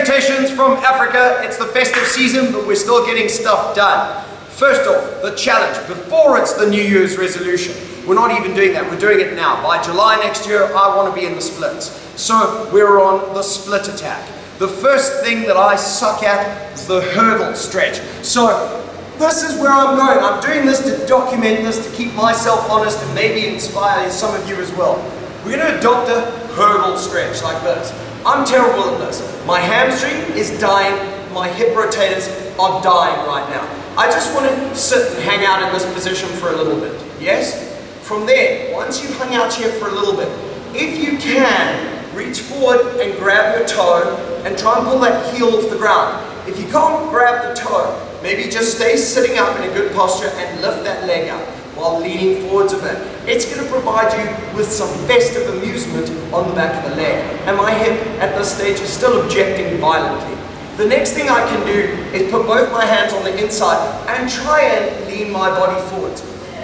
Salutations from Africa. It's the festive season, but we're still getting stuff done. First off, the challenge, before it's the New Year's resolution. We're not even doing that, we're doing it now. By July next year, I want to be in the splits. So we're on the split attack. The first thing that I suck at is the hurdle stretch. So this is where I'm going. I'm doing this to document this, to keep myself honest and maybe inspire some of you as well. We're going to adopt a hurdle stretch like this. I'm terrible at this. My hamstring is dying, my hip rotators are dying right now. I just want to sit and hang out in this position for a little bit, yes? From there, once you've hung out here for a little bit, if you can, reach forward and grab your toe and try and pull that heel off the ground. If you can't grab the toe, maybe just stay sitting up in a good posture and lift that leg up while leaning forwards a bit. It's going to provide you with some festive amusement on the back of the leg. And my hip at this stage is still objecting violently. The next thing I can do is put both my hands on the inside and try and lean my body forwards.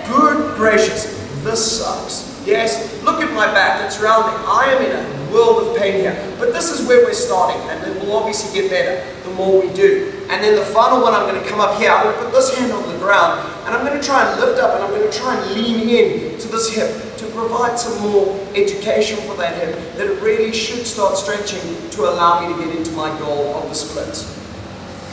Good gracious, this sucks. Yes, look at my back, it's rounding. I am in a world of pain here. But this is where we're starting, and it will obviously get better the more we do. And then the final one, I'm going to come up here, I'm going to put this hand on the ground, and I'm going to try and lift up, and I'm going to try and lean in to this hip to provide some more education for that hip, that it really should start stretching to allow me to get into my goal of the splits.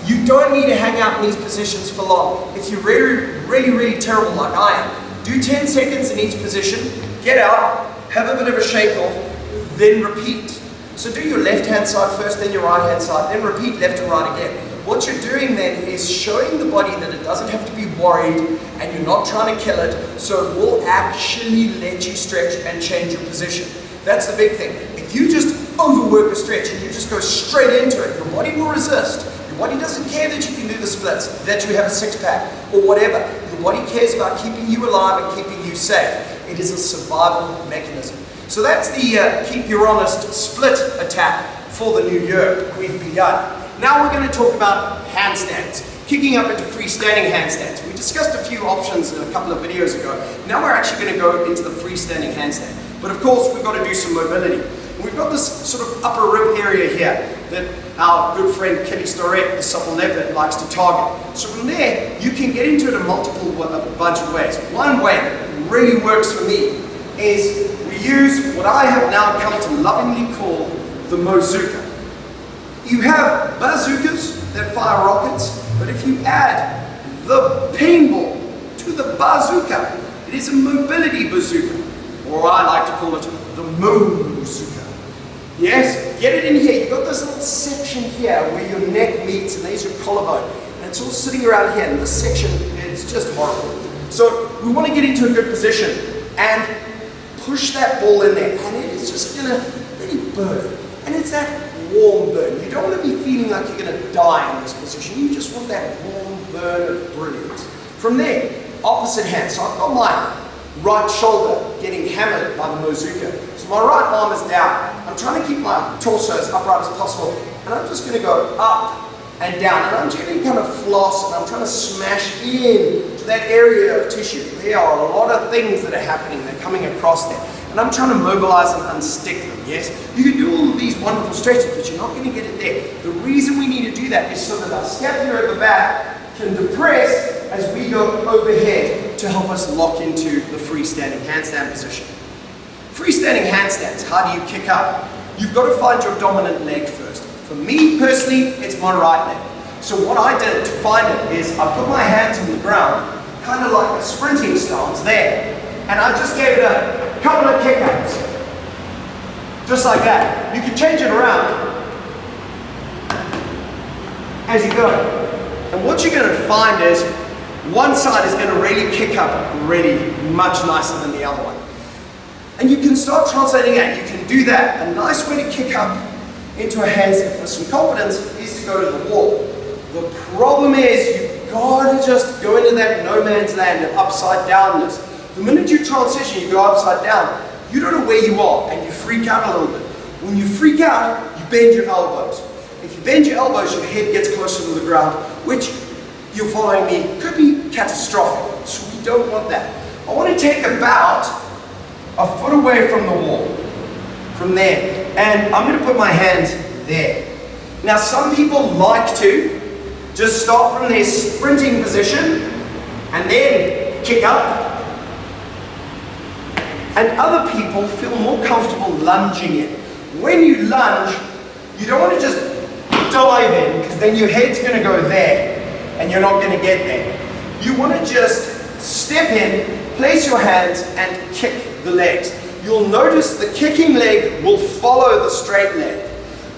You don't need to hang out in these positions for long. If you're really terrible like I am, do 10 seconds in each position, get out, have a bit of a shake off, then repeat. So do your left hand side first, then your right hand side, then repeat left and right again. What you're doing then is showing the body that it doesn't have to be worried and you're not trying to kill it, so it will actually let you stretch and change your position. That's the big thing. If you just overwork a stretch and you just go straight into it, your body will resist. Your body doesn't care that you can do the splits, that you have a six-pack or whatever. Your body cares about keeping you alive and keeping you safe. It is a survival mechanism. So that's the keep your honest split attack for the new year we've begun. Now we're going to talk about handstands, kicking up into freestanding handstands. We discussed a few options in a couple of videos ago. Now we're actually going to go into the freestanding handstand. But of course we've got to do some mobility. And we've got this sort of upper rib area here that our good friend Kelly Storette, the supple leopard, likes to target. So from there, you can get into it a bunch of ways. One way that really works for me is we use what I have now come to lovingly call the Mozuka. You have bazookas that fire rockets, but if you add the paintball to the bazooka, it is a mobility bazooka, or I like to call it the Mozuka. Yes, get it in here. You've got this little section here where your neck meets and there's your collarbone, and it's all sitting around here, and this section, it's just horrible. So we want to get into a good position and push that ball in there, and it is just going to really burn. And it's that warm burn. You don't want to be feeling like you're going to die in this position. You just want that warm burn of brilliance. From there, opposite hand. So I've got my right shoulder getting hammered by the Mozuka. So my right arm is down. I'm trying to keep my torso as upright as possible. And I'm just going to go up and down. And I'm gently kind of floss, and I'm trying to smash in to that area of tissue. There are a lot of things that are happening. They're coming across there. And I'm trying to mobilize and unstick them, yes? You can do all of these wonderful stretches, but you're not going to get it there. The reason we need to do that is so that our scapula at the back can depress as we go overhead to help us lock into the freestanding handstand position. Freestanding handstands, how do you kick up? You've got to find your dominant leg first. For me personally, it's my right leg. So what I did to find it is I put my hands on the ground, kind of like a sprinting stance there, and I just gave it a couple of kick-ups, just like that. You can change it around as you go. And what you're going to find is one side is going to really kick up really much nicer than the other one. And you can start translating that. You can do that. A nice way to kick up into a handstand for some confidence is to go to the wall. The problem is you've got to just go into that no man's land of upside downness. The minute you transition, you go upside down, you don't know where you are and you freak out a little bit. When you freak out, you bend your elbows. If you bend your elbows, your head gets closer to the ground, which, you're following me, could be catastrophic. So we don't want that. I want to take about a foot away from the wall, from there, and I'm going to put my hands there. Now some people like to just start from their sprinting position and then kick up. And other people feel more comfortable lunging in. When you lunge, you don't want to just dive in, because then your head's going to go there and you're not going to get there. You want to just step in, place your hands and kick the legs. You'll notice the kicking leg will follow the straight leg.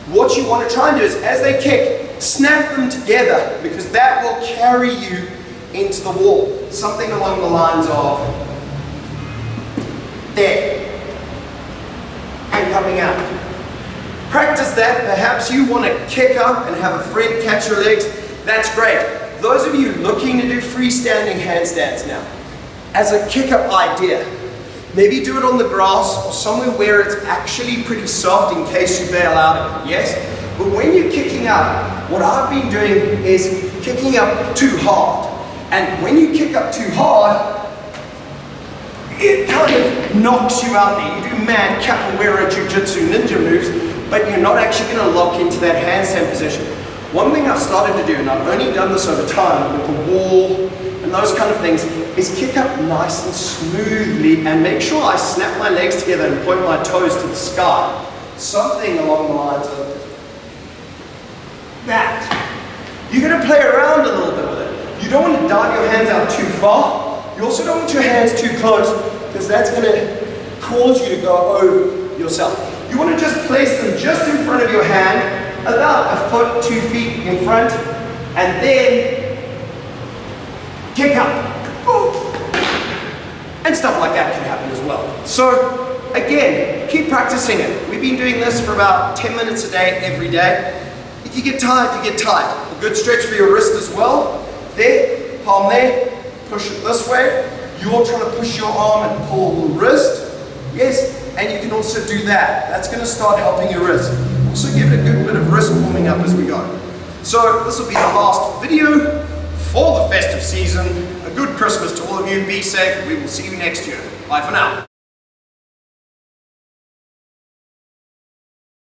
What you want to try and do is, as they kick, snap them together, because that will carry you into the wall. Something along the lines of there and coming out. Practice that. Perhaps you want to kick up and have a friend catch your legs. That's great. Those of you looking to do freestanding handstands now, as a kick-up idea, maybe do it on the grass or somewhere where it's actually pretty soft in case you bail out of it, yes? But when you're kicking up, what I've been doing is kicking up too hard. And when you kick up too hard, it kind of knocks you out there. You do mad capoeira, jiu-jitsu, ninja moves, but you're not actually going to lock into that handstand position. One thing I've started to do, and I've only done this over time with the wall and those kind of things, is kick up nice and smoothly and make sure I snap my legs together and point my toes to the sky. Something along the lines of that. You're going to play around a little bit with it. You don't want to dive your hands out too far. You also don't want your hands too close, because that's going to cause you to go over yourself. You want to just place them just in front of your hand, about a foot, 2 feet in front, and then kick up. Ooh. And stuff like that can happen as well. So again, keep practicing it. We've been doing this for about 10 minutes a day, every day. If you get tired, you get tired. A good stretch for your wrist as well. There, palm there, push it this way. You're trying to push your arm and pull the wrist. Yes, and you can also do that. That's going to start helping your wrist. Also give it a good bit of wrist warming up as we go. So this will be the last video for the festive season. A good Christmas to all of you. Be safe. We will see you next year. Bye for now.